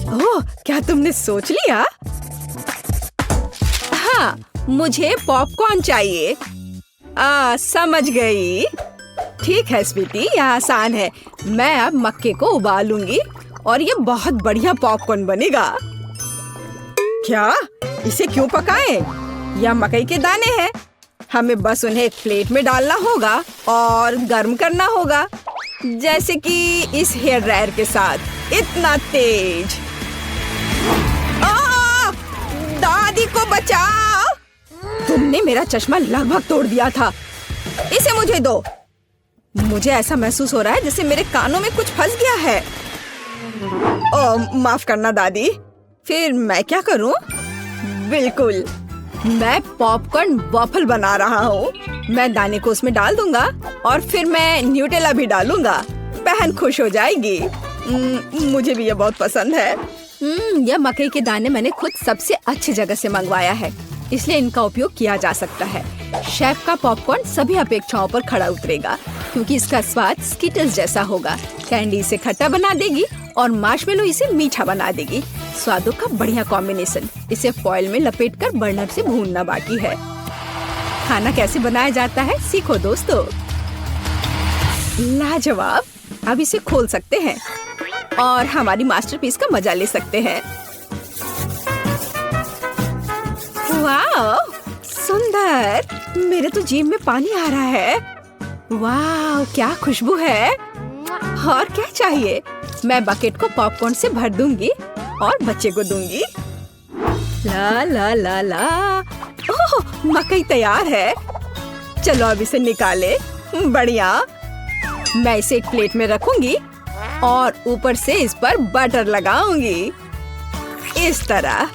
ओह, क्या तुमने सोच लिया? हाँ, मुझे पॉपकॉर्न चाहिए। समझ गई। ठीक है स्वीटी, यह आसान है। मैं अब मक्के को उबालूंगी और ये बहुत बढ़िया पॉपकॉर्न बनेगा। क्या? इसे क्यों पकाएं? यह मकई के दाने हैं। हमें बस उन्हें एक प्लेट में डालना होगा और गर्म करना होगा, जैसे कि इस हेयर ड्रायर के साथ। इतना तेज। दादी को बचाओ! तुमने मेरा चश्मा लगभग तोड़ दिया था। इसे मुझे दो। मुझे ऐसा महसूस हो रहा है जैसे मेरे कानों में कुछ फंस गया है। माफ करना दादी। फिर मैं क्या करूं? बिल्कुल, मैं पॉपकॉर्न वॉफल बना रहा हूँ। मैं दाने को उसमें डाल दूंगा और फिर मैं न्यूटेला भी डालूंगा। बहन खुश हो जाएगी। मुझे भी ये बहुत पसंद है। यह मकई के दाने मैंने खुद सबसे अच्छी जगह से मंगवाया है, इसलिए इनका उपयोग किया जा सकता है। शेफ का पॉपकॉर्न सभी अपेक्षाओं पर खरा उतरेगा, क्योंकि इसका स्वाद स्कीटल्स जैसा होगा। कैंडी इसे खट्टा बना देगी और मार्शमेलो इसे मीठा बना देगी। स्वादों का बढ़िया कॉम्बिनेशन। इसे फॉइल में लपेटकर बर्नर से भूनना बाकी है। खाना कैसे बनाया जाता है सीखो दोस्तों। लाजवाब। अब इसे खोल सकते हैं और हमारी मास्टरपीस का मजा ले सकते हैं। वाह, सुंदर। मेरे तो जीभ में पानी आ रहा है। वाह, क्या खुशबू है। और क्या चाहिए? मैं बकेट को पॉपकॉर्न से भर दूंगी और बच्चे को दूंगी। ला ला ला ला। ओह, मकई तैयार है। चलो अब इसे निकाले। बढ़िया। मैं इसे एक प्लेट में रखूंगी और ऊपर से इस पर बटर लगाऊंगी, इस तरह।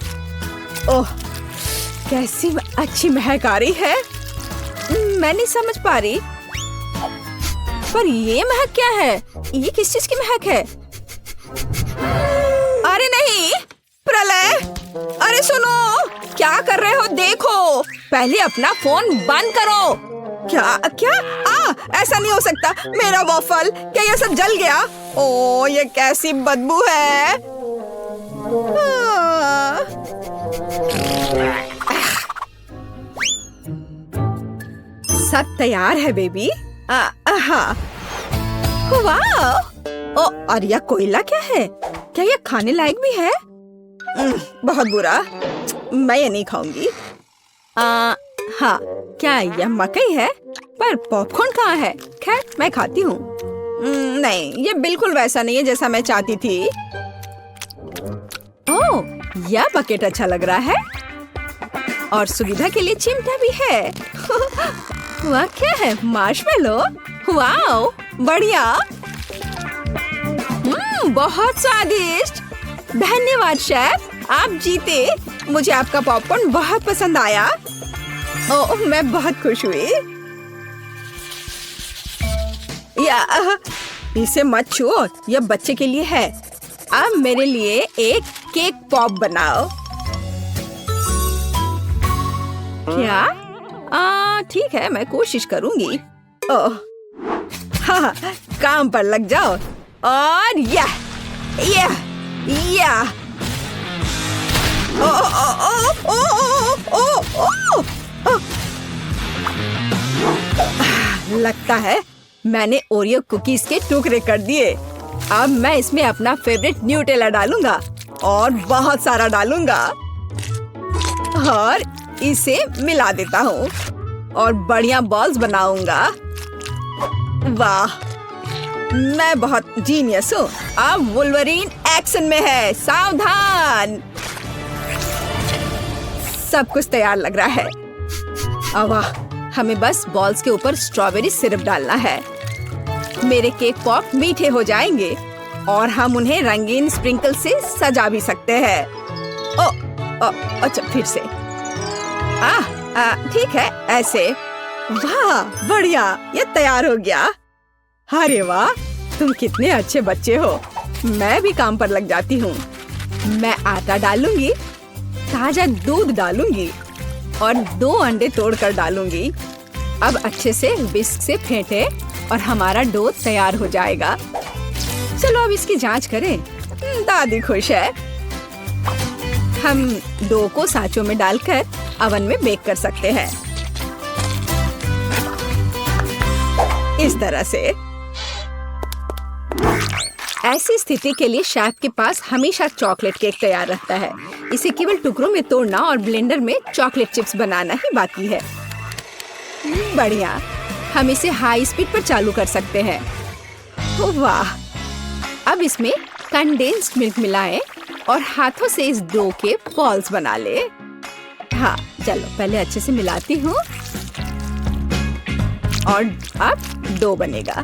ओह, कैसी अच्छी महक आ रही है। मैं नहीं समझ पा रही, पर ये महक क्या है? ये किस चीज की महक है? अरे नहीं, प्रलय! अरे सुनो, क्या कर रहे हो? देखो, पहले अपना फोन बंद करो। क्या क्या? ऐसा नहीं हो सकता। मेरा वॉफल, क्या ये सब जल गया? ओह, ये कैसी बदबू है। सब तैयार है बेबी। हाँ। वाह! और यह कोयला क्या है? क्या यह खाने लायक भी है? बहुत बुरा। मैं ये नहीं खाऊंगी। हाँ, क्या यह मकई है? पर पॉपकॉर्न कहाँ है? खैर, मैं खाती हूँ। नहीं, ये बिल्कुल वैसा नहीं है जैसा मैं चाहती थी। ओह, यह बकेट अच्छा लग रहा है और सुविधा के लिए चिमटा भी है। वह क्या है? मार्शमेलो? वाओ, बढ़िया। बहुत स्वादिष्ट। धन्यवाद शेफ, आप जीते। मुझे आपका पॉपकॉर्न बहुत पसंद आया। ओह, मैं बहुत खुश हुई। इसे मत छुओ, यह बच्चे के लिए है। अब मेरे लिए एक केक पॉप बनाओ। क्या? ठीक है, मैं कोशिश करूंगी। ओह, हाँ, काम पर लग जाओ। और यह लगता है मैंने ओरियो कुकीज के टुकड़े कर दिए। अब मैं इसमें अपना फेवरेट न्यूटेला डालूंगा और बहुत सारा डालूंगा और इसे मिला देता हूँ और बढ़िया बॉल्स बनाऊंगा। वाह, मैं बहुत जीनियस हूँ। अब वुल्वरीन एक्शन में है, सावधान। सब कुछ तैयार लग रहा है। वाह, हमें बस बॉल्स के ऊपर स्ट्रॉबेरी सिरप डालना है। मेरे केक पॉप मीठे हो जाएंगे और हम उन्हें रंगीन स्प्रिंकल से सजा भी सकते हैं। अच्छा, फिर से। ठीक है, ऐसे। वाह, बढ़िया, ये तैयार हो गया। अरे वाह, तुम कितने अच्छे बच्चे हो। मैं भी काम पर लग जाती हूँ। मैं आटा डालूंगी, ताजा दूध डालूंगी और 2 अंडे तोड़कर डालूंगी। अब अच्छे से विस्क से फेंटे और हमारा डो तैयार हो जाएगा। चलो अब इसकी जांच करें। दादी खुश है। हम डो को सांचों में डालकर अवन में बेक कर सकते हैं। इस तरह से। ऐसी स्थिति के लिए शेफ के पास हमेशा चॉकलेट केक तैयार रहता है। इसे केवल टुकड़ों में तोड़ना और ब्लेंडर में चॉकलेट चिप्स बनाना ही बाकी है। बढ़िया। हम इसे हाई स्पीड पर चालू कर सकते हैं। वाह! अब इसमें कंडेंस्ड मिल्क मिलाएं और हाथों से इस डो के बॉल्स बना ले। हाँ, चलो पहले अच्छे से मिलाती हूँ और अब डो बनेगा।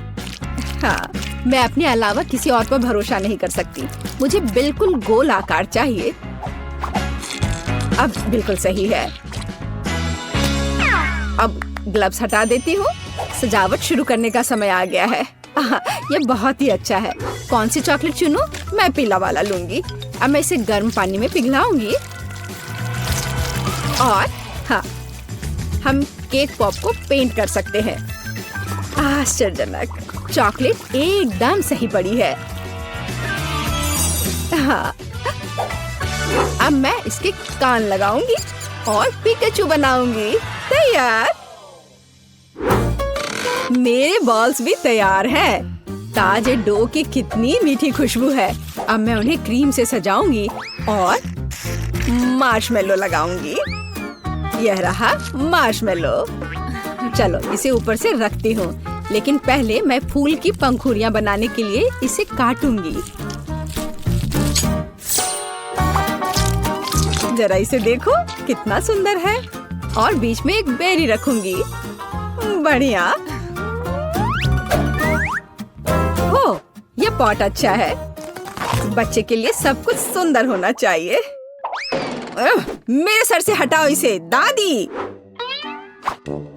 हाँ, मैं अपने अलावा किसी और पर भरोसा नहीं कर सकती। मुझे बिल्कुल गोल आकार चाहिए। अब बिल्कुल सही है। अब ग्लव्स हटा देती हूँ। सजावट शुरू करने का समय आ गया है। ये बहुत ही अच्छा है। कौन सी चॉकलेट चुनूं? मैं पीला वाला लूंगी। अब मैं इसे गर्म पानी में पिघलाऊंगी और हाँ, हम केक पॉप को पेंट कर सकते हैं। आश्चर्यजनक, चॉकलेट एकदम सही पड़ी है। हाँ, अब मैं इसके कान लगाऊंगी और पिकाचू बनाऊंगी। तैयार। मेरे बॉल्स भी तैयार हैं। ताजे डो की कितनी मीठी खुशबू है। अब मैं उन्हें क्रीम से सजाऊंगी और मार्शमेलो लगाऊंगी। यह रहा मार्शमेलो। चलो इसे ऊपर से रखती हूँ, लेकिन पहले मैं फूल की पंखुड़ियाँ बनाने के लिए इसे काटूंगी। जरा इसे देखो, कितना सुंदर है। और बीच में एक बेरी रखूंगी। बढ़िया। हो, यह पॉट अच्छा है। बच्चे के लिए सब कुछ सुंदर होना चाहिए। मेरे सर से हटाओ इसे, दादी।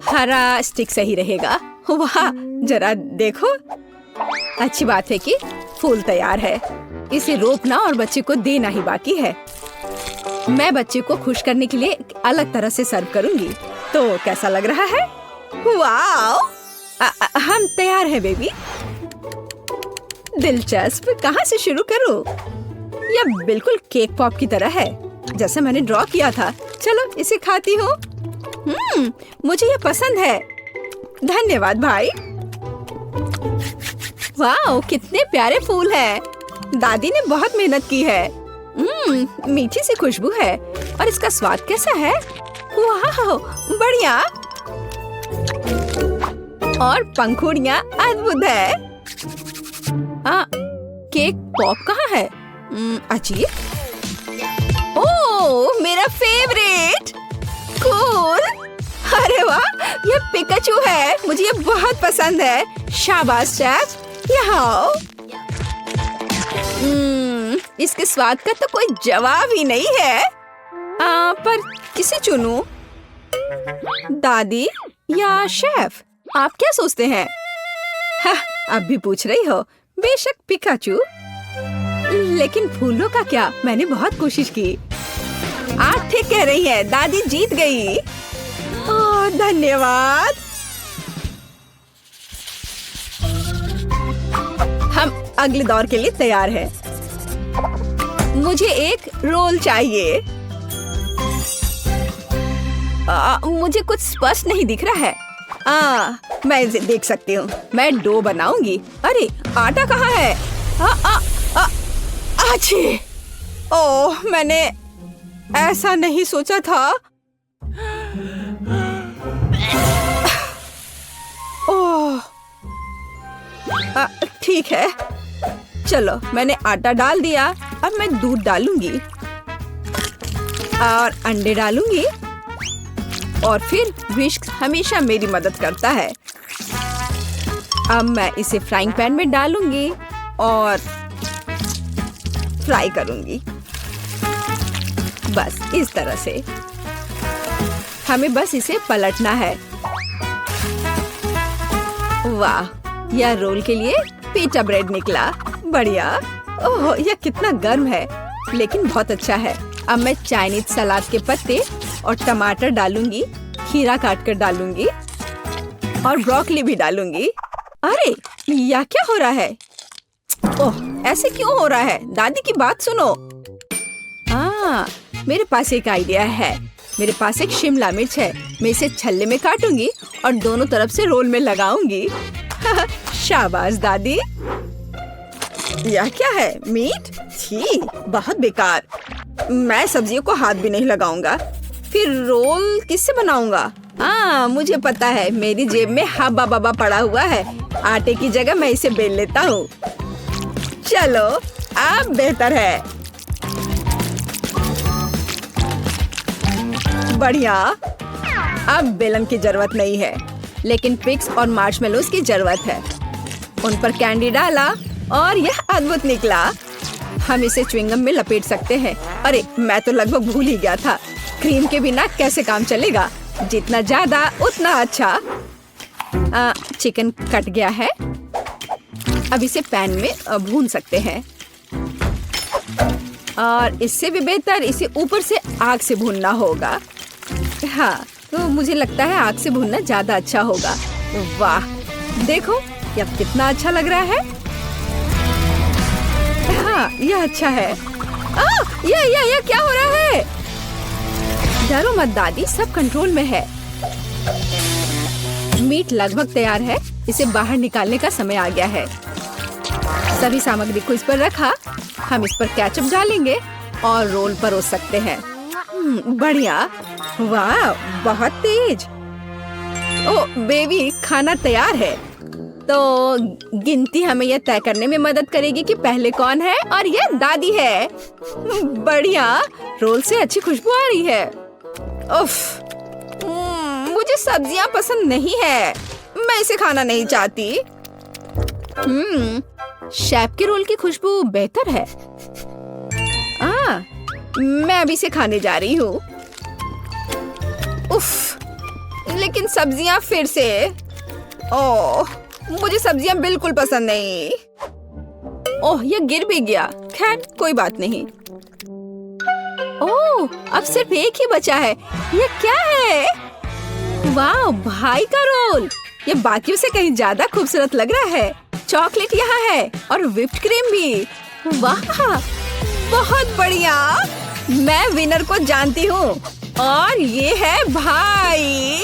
हरा स्टिक सही रहेगा। वाह, जरा देखो। अच्छी बात है कि फूल तैयार है। इसे रोपना और बच्चे को देना ही बाकी है। मैं बच्चे को खुश करने के लिए एक अलग तरह से सर्व करूंगी। तो कैसा लग रहा है? वाओ! हम तैयार हैं बेबी। दिलचस्प। कहाँ से शुरू करूं? यह बिल्कुल केक पॉप की तरह है, जैसे मैंने ड्रॉ किया था। चलो इसे खाती हूँ। मुझे यह पसंद है। धन्यवाद भाई। वाओ, कितने प्यारे फूल हैं। दादी ने बहुत मेहनत की है। मीठी सी खुशबू है। और इसका स्वाद कैसा है? वाह, बढ़िया। और पंखुड़ियाँ अद्भुत है। केक पॉप कहाँ है? अजीब। ओह, मेरा फेवरेट। कूल। अरे वाह, ये पिकाचू है। मुझे ये बहुत पसंद है। शाबाश शेफ। यहाँ आओ। इसके स्वाद का तो कोई जवाब ही नहीं है। पर किसे चुनूं? दादी या शेफ? आप क्या सोचते हैं? अब भी पूछ रही हो? बेशक पिकाचू। लेकिन फूलों का क्या? मैंने बहुत कोशिश की। आप ठीक कह रही हैं, दादी जीत गई। धन्यवाद। हम अगले दौर के लिए तैयार हैं। मुझे एक रोल चाहिए। मुझे कुछ स्पष्ट नहीं दिख रहा है। मैं इसे देख सकती हूँ। मैं डो बनाऊंगी। अरे आटा कहाँ है? आछी! ओह, मैंने ऐसा नहीं सोचा था। ओह, ठीक है। चलो, मैंने आटा डाल दिया। अब मैं दूध डालूंगी और अंडे डालूंगी और फिर विस्क हमेशा मेरी मदद करता है। अब मैं इसे फ्राइंग पैन में डालूंगी और फ्राई करूंगी। बस इस तरह से। हमें बस इसे पलटना है। वाह, यह रोल के लिए पिज़्ज़ा ब्रेड निकला। बढ़िया। ओह, यह कितना गर्म है, लेकिन बहुत अच्छा है। अब मैं चाइनीज सलाद के पत्ते और टमाटर डालूंगी, खीरा काट कर डालूंगी और ब्रोकली भी डालूंगी। अरे, यह क्या हो रहा है? ओह, ऐसे क्यों हो रहा है? दादी की बात सुनो। मेरे पास एक आइडिया है। मेरे पास एक शिमला मिर्च है। मैं इसे छल्ले में काटूंगी और दोनों तरफ से रोल में लगाऊंगी। शाबाश दादी। यह क्या है? मीट? छी, बहुत बेकार। मैं सब्जियों को हाथ भी नहीं लगाऊंगा। फिर रोल किससे बनाऊंगा? मुझे पता है, मेरी जेब में हब्बा बब्बा पड़ा हुआ है। आटे की जगह मैं इसे बेल लेता हूँ। चलो, अब बेहतर है। बढ़िया। अब बेलन की जरूरत नहीं है, लेकिन पिग्स और मार्शमेलोज की जरूरत है। उन पर कैंडी डाला और यह अद्भुत निकला। हम इसे च्युइंगम में लपेट सकते हैं। अरे, मैं तो लगभग भूल ही गया था। क्रीम के बिना कैसे काम चलेगा? जितना ज्यादा उतना अच्छा। चिकन कट गया है। अब इसे पैन में भून सकते हैं। और इससे भी बेहतर इसे ऊपर से आग से भूनना होगा। हाँ, तो मुझे लगता है आग से भूनना ज्यादा अच्छा होगा। वाह, देखो यह कितना अच्छा लग रहा है। हाँ, यह अच्छा है। यह क्या हो रहा है? डरो मत दादी, सब कंट्रोल में है। मीट लगभग तैयार है। इसे बाहर निकालने का समय आ गया है। सभी सामग्री को इस पर रखा। हम इस पर केचप डालेंगे और रोल परोस सकते हैं। बढ़िया। वाह, बहुत तेज। ओह बेबी, खाना तैयार है। तो गिनती हमें यह तय करने में मदद करेगी कि पहले कौन है, और यह दादी है। बढ़िया, रोल से अच्छी खुशबू आ रही है। उफ, मुझे सब्जियां पसंद नहीं है। मैं इसे खाना नहीं चाहती। शेफ के रोल की खुशबू बेहतर है। मैं अभी इसे खाने जा रही हूँ। उफ, लेकिन सब्जियां फिर से। ओह, मुझे सब्जियां बिल्कुल पसंद नहीं। ओह, यह गिर भी गया। खैर, कोई बात नहीं। ओह, अब सिर्फ एक ही बचा है। यह क्या है? वाह, भाई का रोल। ये बाकियों से कहीं ज्यादा खूबसूरत लग रहा है। चॉकलेट यहाँ है और व्हिप्ड क्रीम भी। वाह, बहुत बढ़िया। मैं विनर को जानती हूँ और ये है भाई।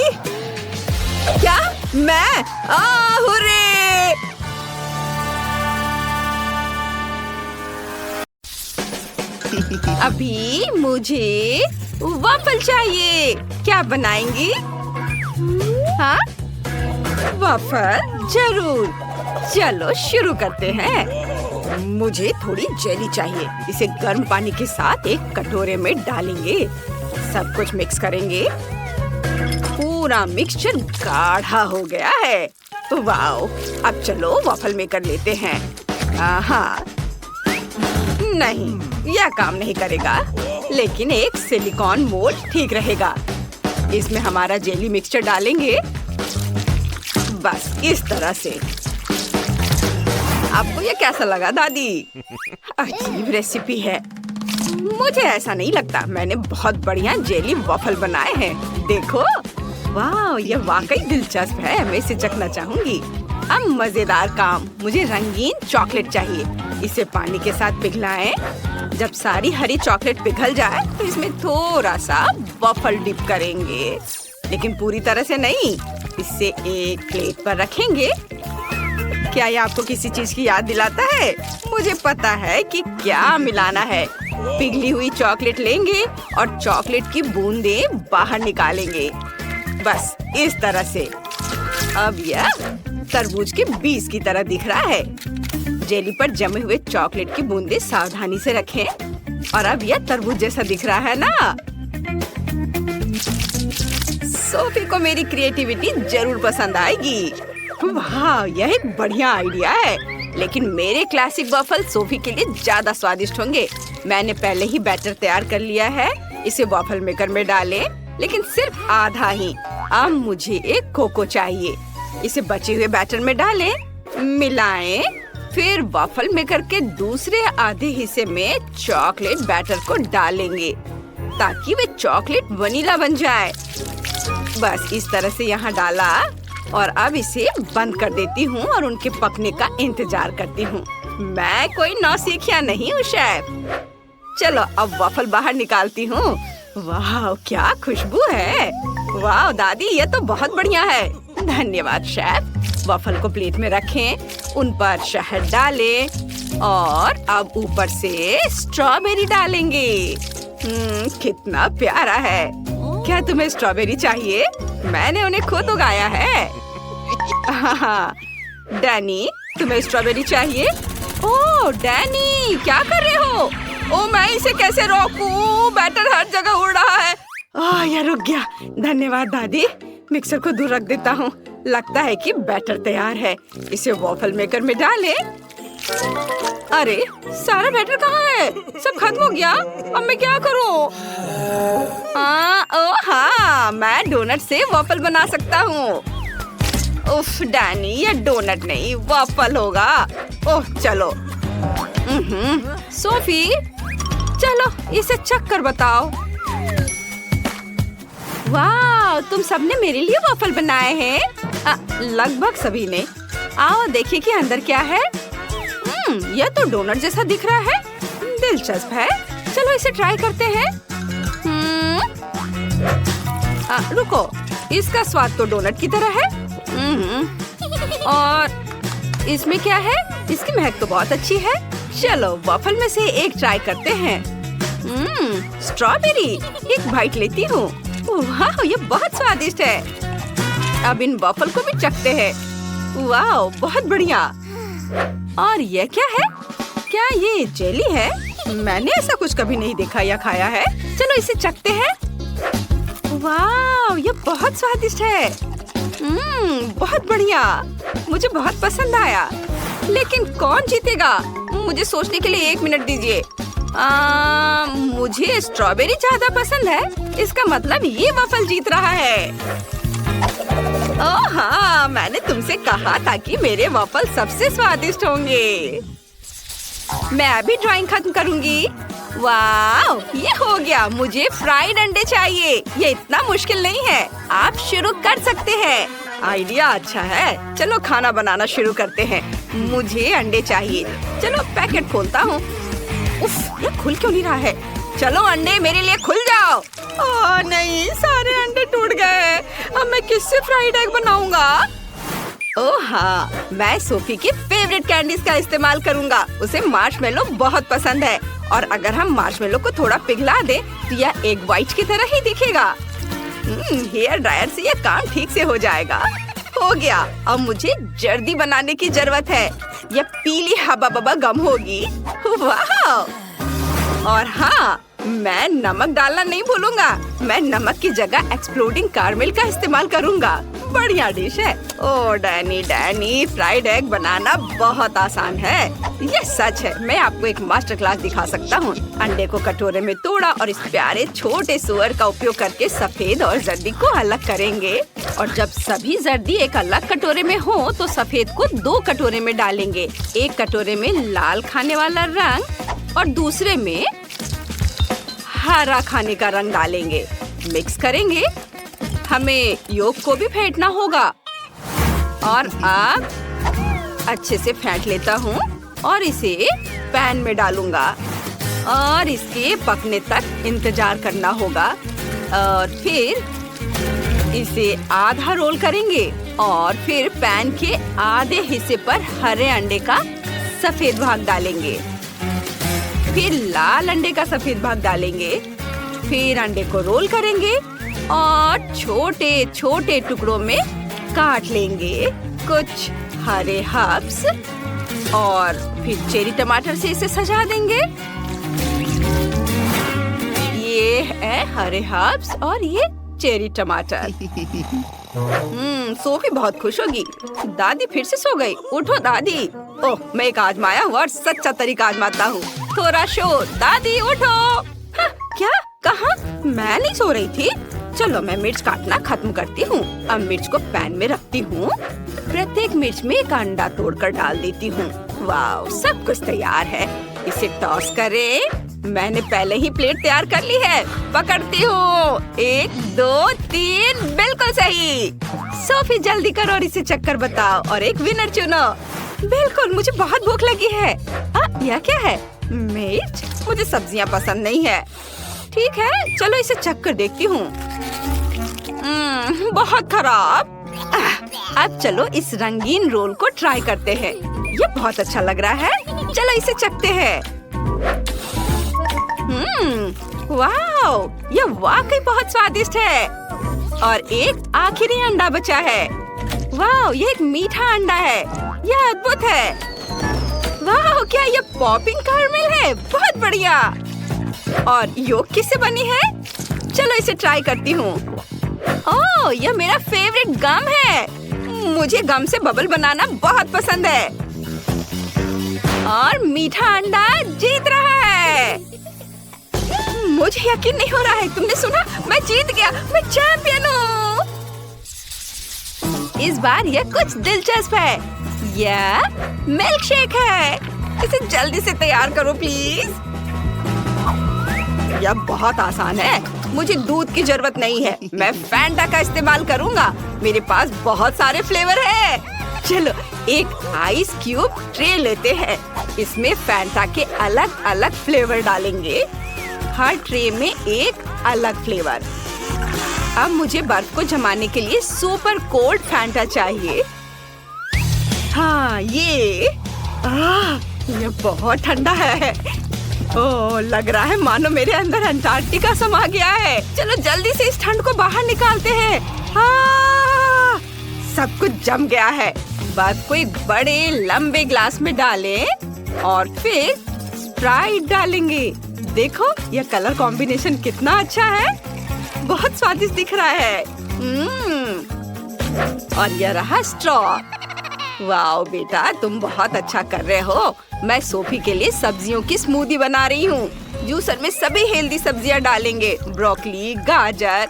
क्या? मैं? हुर्रे! अभी मुझे वॉफल चाहिए। क्या बनाएंगी? हाँ, वॉफल जरूर। चलो शुरू करते हैं। मुझे थोड़ी जेली चाहिए। इसे गर्म पानी के साथ एक कटोरे में डालेंगे। सब कुछ मिक्स करेंगे। पूरा मिक्सचर गाढ़ा हो गया है। वाओ, अब चलो वॉफल मेकर लेते हैं। हाँ, नहीं, यह काम नहीं करेगा, लेकिन एक सिलिकॉन मोल्ड ठीक रहेगा। इसमें हमारा जेली मिक्सचर डालेंगे। बस इस तरह से। आपको ये कैसा लगा दादी? अजीब रेसिपी है। मुझे ऐसा नहीं लगता। मैंने बहुत बढ़िया जेली वॉफल बनाए हैं। देखो, वाह, ये वाकई दिलचस्प है। मैं इसे चखना चाहूंगी। अब मजेदार काम। मुझे रंगीन चॉकलेट चाहिए। इसे पानी के साथ पिघलाएं। जब सारी हरी चॉकलेट पिघल जाए तो इसमें थोड़ा सा वॉफल डिप करेंगे, लेकिन पूरी तरह से नहीं। इसे एक प्लेट पर रखेंगे। क्या ये आपको किसी चीज की याद दिलाता है? मुझे पता है कि क्या मिलाना है। पिघली हुई चॉकलेट लेंगे और चॉकलेट की बूंदें बाहर निकालेंगे। बस इस तरह से। अब यह तरबूज के बीज की तरह दिख रहा है। जेली पर जमे हुए चॉकलेट की बूंदें सावधानी से रखें। और अब यह तरबूज जैसा दिख रहा है ना? सोफी को मेरी क्रिएटिविटी जरूर पसंद आएगी। वाह, यह एक बढ़िया आइडिया है, लेकिन मेरे क्लासिक वॉफल सोफी के लिए ज्यादा स्वादिष्ट होंगे। मैंने पहले ही बैटर तैयार कर लिया है। इसे वॉफल मेकर में डालें, लेकिन सिर्फ आधा ही। अब मुझे एक कोको चाहिए। इसे बचे हुए बैटर में डालें, मिलाएं, फिर वॉफल मेकर के दूसरे आधे हिस्से में चॉकलेट बैटर को डालेंगे ताकि वे चॉकलेट वनीला बन जाए। बस इस तरह से यहाँ डाला और अब इसे बंद कर देती हूँ और उनके पकने का इंतजार करती हूँ। मैं कोई नौसिखिया नहीं हूँ शेफ। चलो अब वॉफल बाहर निकालती हूँ। वाह क्या खुशबू है। वाह दादी ये तो बहुत बढ़िया है। धन्यवाद शेफ। वॉफल को प्लेट में रखें, उन पर शहद डालें और अब ऊपर से स्ट्रॉबेरी डालेंगे। कितना प्यारा है। क्या तुम्हें स्ट्रॉबेरी चाहिए? मैंने उन्हें खुद उगाया है। हाँ, डैनी तुम्हें स्ट्रॉबेरी चाहिए? ओह डैनी क्या कर रहे हो? ओह मैं इसे कैसे रोकूं? बैटर हर जगह उड़ रहा है। ये रुक गया। धन्यवाद दादी। मिक्सर को दूर रख देता हूँ। लगता है कि बैटर तैयार है। इसे वॉफल मेकर में डालें। अरे सारा बैटर कहाँ है? सब खत्म हो गया। अब मैं क्या करूँ? हाँ मैं डोनट से वॉफल बना सकता हूँ। उफ डैनी ये डोनट नहीं वॉफल होगा। ओह चलो। सोफी चलो इसे चख कर बताओ। वाह तुम सबने मेरे लिए वॉफल बनाए हैं। लगभग सभी ने। आओ देखिए कि अंदर क्या है। यह तो डोनट जैसा दिख रहा है। दिलचस्प है। चलो इसे ट्राई करते हैं। रुको, इसका स्वाद तो डोनट की तरह है। और इसमें क्या है? इसकी महक तो बहुत अच्छी है। चलो वॉफल में से एक ट्राई करते हैं। स्ट्रॉबेरी। एक बाइट लेती हूँ। वाह ये बहुत स्वादिष्ट है। अब इन वॉफल को भी चखते हैं। वाह बहुत बढ़िया। और ये क्या है? क्या ये जेली है? मैंने ऐसा कुछ कभी नहीं देखा या खाया है। चलो इसे चखते हैं। वाह ये बहुत स्वादिष्ट है। बहुत बढ़िया। मुझे बहुत पसंद आया। लेकिन कौन जीतेगा? मुझे सोचने के लिए 1 मिनट दीजिए। मुझे स्ट्रॉबेरी ज्यादा पसंद है। इसका मतलब ये वॉफल जीत रहा है। ओह हाँ मैंने तुमसे कहा था कि मेरे वॉफल सबसे स्वादिष्ट होंगे। मैं अभी ड्राइंग खत्म करूंगी। वाह ये हो गया। मुझे फ्राइड अंडे चाहिए। ये इतना मुश्किल नहीं है। आप शुरू कर सकते हैं। आइडिया अच्छा है। चलो खाना बनाना शुरू करते हैं। मुझे अंडे चाहिए। चलो पैकेट खोलता हूँ। उफ ये खुल क्यों नहीं रहा है? चलो अंडे मेरे लिए खुल जाओ। ओह नहीं सारे अंडे टूट गए। अब मैं किससे फ्राइड एग बनाऊंगा? ओह हाँ मैं सोफी की फेवरेट कैंडीज का इस्तेमाल करूंगा। उसे मार्शमेलो बहुत पसंद है और अगर हम मार्शमेलो को थोड़ा पिघला दे तो यह एग व्हाइट की तरह ही दिखेगा। हेयर ड्रायर से यह काम ठीक से हो जाएगा। हो गया। अब मुझे जर्दी बनाने की जरूरत है। यह पीली हबा बबा गम होगी। वाह और हाँ मैं नमक डालना नहीं भूलूंगा। मैं नमक की जगह एक्सप्लोडिंग कैरमेल का इस्तेमाल करूंगा। बढ़िया डिश है। ओह डैनी फ्राइड एग बनाना बहुत आसान है। ये सच है। मैं आपको एक मास्टर क्लास दिखा सकता हूँ। अंडे को कटोरे में तोड़ा और इस प्यारे छोटे सुअर का उपयोग करके सफेद और जर्दी को अलग करेंगे। और जब सभी जर्दी एक अलग कटोरे में हो तो सफेद को 2 कटोरे में डालेंगे। एक कटोरे में लाल खाने वाला रंग और दूसरे में हरा खाने का रंग डालेंगे। मिक्स करेंगे। हमें योग को भी फेंटना होगा। और अब अच्छे से फेंट लेता हूँ और इसे पैन में डालूंगा और इसके पकने तक इंतजार करना होगा। और फिर इसे आधा रोल करेंगे और फिर पैन के आधे हिस्से पर हरे अंडे का सफेद भाग डालेंगे। फिर लाल अंडे का सफेद भाग डालेंगे। फिर अंडे को रोल करेंगे और छोटे छोटे टुकड़ों में काट लेंगे। कुछ हरे हर्ब्स और फिर चेरी टमाटर से इसे सजा देंगे। ये है हरे हर्ब्स और ये चेरी टमाटर। सोफी बहुत खुश होगी। दादी फिर से सो गई। उठो दादी। ओह मैं एक आजमाया हुआ और सच्चा तरीका आजमाता हूँ। थोड़ा शोर। दादी उठो। हाँ, क्या कहा? मैं नहीं सो रही थी। चलो मैं मिर्च काटना खत्म करती हूँ। अब मिर्च को पैन में रखती हूँ। प्रत्येक मिर्च में एक अंडा तोड़कर डाल देती हूँ। वाह सब कुछ तैयार है। इसे टॉस करें। मैंने पहले ही प्लेट तैयार कर ली है। पकड़ती हूँ। 1 2 3 बिल्कुल सही। सोफी जल्दी करो और इसे चक्कर बताओ और एक विनर चुनो। बिल्कुल मुझे बहुत भूख लगी है। यह क्या है? मिर्च? मुझे सब्जियां पसंद नहीं है। ठीक है, चलो इसे चख कर देखती हूँ। बहुत खराब। अब चलो इस रंगीन रोल को ट्राई करते हैं। ये बहुत अच्छा लग रहा है। चलो इसे चखते हैं। वाओ, ये वाकई बहुत स्वादिष्ट है। और एक आखिरी अंडा बचा है। वाओ, ये एक मीठा अंडा है। यह अद्भुत है। वाओ, क्या ये पॉपिंग कैरमेल है? बहुत बढ़िया। और योग किससे बनी है? चलो इसे ट्राई करती हूँ। ओह, यह मेरा फेवरेट गम है। मुझे गम से बबल बनाना बहुत पसंद है। और मीठा अंडा जीत रहा है। मुझे यकीन नहीं हो रहा है। तुमने सुना? मैं जीत गया। मैं चैंपियन हूँ। इस बार यह कुछ दिलचस्प है। यह मिल्क शेक है। इसे जल्दी से तैयार करो प्लीज। यह बहुत आसान है। मुझे दूध की जरूरत नहीं है। मैं फैंटा का इस्तेमाल करूंगा। मेरे पास बहुत सारे फ्लेवर है। चलो एक आइस क्यूब ट्रे लेते हैं। इसमें फैंटा के अलग अलग फ्लेवर डालेंगे। हर ट्रे में एक अलग फ्लेवर। अब मुझे बर्फ को जमाने के लिए सुपर कोल्ड फैंटा चाहिए। हाँ, ये बहुत ठंडा है। ओह, लग रहा है मानो मेरे अंदर अंटार्कटिका समा गया है। चलो जल्दी से इस ठंड को बाहर निकालते हैं। सब कुछ जम गया है। बर्फ को एक बड़े लंबे ग्लास में डालें और फिर स्प्राइट डालेंगे। देखो, यह कलर कॉम्बिनेशन कितना अच्छा है। बहुत स्वादिष्ट दिख रहा है। और यह रहा स्ट्रॉ। वाओ बेटा, तुम बहुत अच्छा कर रहे हो। मैं सोफी के लिए सब्जियों की स्मूदी बना रही हूँ। जूसर में सभी हेल्दी सब्जियाँ डालेंगे। ब्रोकली, गाजर।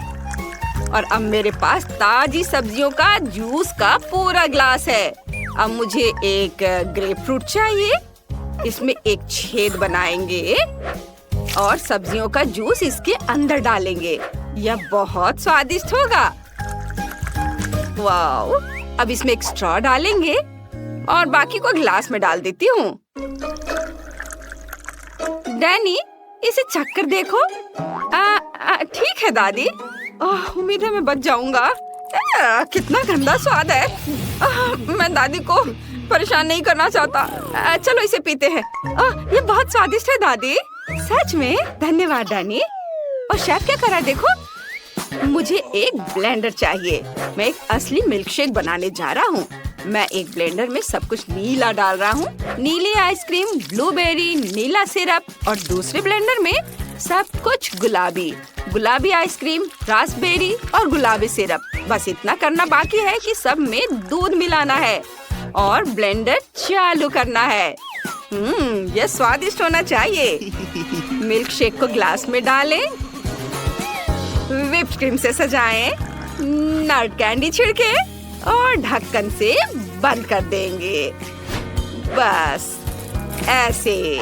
और अब मेरे पास ताजी सब्जियों का जूस का पूरा ग्लास है। अब मुझे एक ग्रेप फ्रूट चाहिए। इसमें एक छेद बनाएंगे और सब्जियों का जूस इसके अंदर डालेंगे। यह बहुत स्वादिष्ट होगा। वाओ, अब इसमें एक स्ट्रॉ डालेंगे और बाकी को ग्लास में डाल देती हूँ। डैनी, इसे चख कर देखो। ठीक है दादी। उम्मीद है मैं बच जाऊंगा। कितना गंदा स्वाद है। मैं दादी को परेशान नहीं करना चाहता। चलो इसे पीते हैं। ये बहुत स्वादिष्ट है दादी। सच में? धन्यवाद डैनी। और शेफ क्या कर रहा है देखो। मुझे एक ब्लेंडर चाहिए। मैं एक असली मिल्कशेक बनाने जा रहा हूँ। मैं एक ब्लेंडर में सब कुछ नीला डाल रहा हूँ। नीली आइसक्रीम, ब्लूबेरी, नीला सिरप। और दूसरे ब्लेंडर में सब कुछ गुलाबी। गुलाबी आइसक्रीम, रास्पबेरी और गुलाबी सिरप। बस इतना करना बाकी है कि सब में दूध मिलाना है और ब्लेंडर चालू करना है। यह स्वादिष्ट होना चाहिए। मिल्क शेक को ग्लास में डालें, व्हिप्ड क्रीम से सजाएं, नट कैंडी छिड़के और ढक्कन से बंद कर देंगे। बस ऐसे।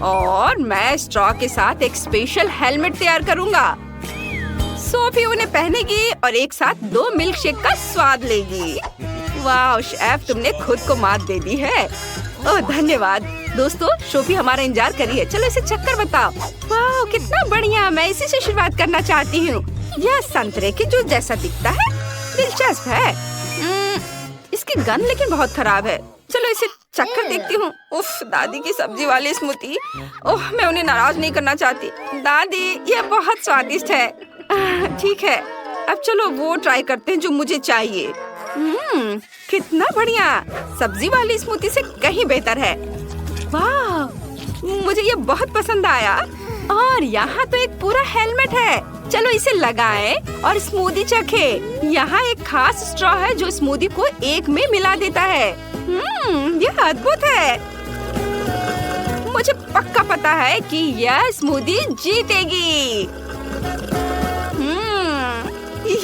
और मैं स्ट्रॉ के साथ एक स्पेशल हेलमेट तैयार करूंगा। सोफी उन्हें पहनेगी और एक साथ 2 मिल्क शेक का स्वाद लेगी। वाह शेफ, तुमने खुद को मात दे दी है। ओह धन्यवाद। दोस्तों, सोफी हमारा इंतजार कर रही है। चलो इसे चक्कर बताओ। वाह कितना बढ़िया। मैं इसी से शुरुआत करना चाहती हूँ। यह संतरे के जूस जैसा दिखता है। दिलचस्प है। इसकी गंध लेकिन बहुत खराब है। चलो इसे चक्कर देखती हूँ। उफ, दादी की सब्जी वाली स्मूदी। ओह, मैं उन्हें नाराज नहीं करना चाहती। दादी, यह बहुत स्वादिष्ट है। ठीक है, अब चलो वो ट्राई करते हैं जो मुझे चाहिए। कितना बढ़िया। सब्जी वाली स्मूदी से कहीं बेहतर है। वाह, मुझे ये बहुत पसंद आया। और यहाँ तो एक पूरा हेलमेट है। चलो इसे लगाएं और स्मूदी चखें। यहाँ एक खास स्ट्रॉ है जो स्मूदी को एक में मिला देता है। यह अद्भुत है। मुझे पक्का पता है कि यह स्मूदी जीतेगी।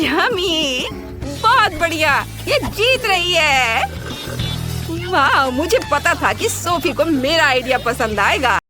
यम्मी, बहुत बढ़िया। ये जीत रही है। वाह, मुझे पता था कि सोफी को मेरा आइडिया पसंद आएगा।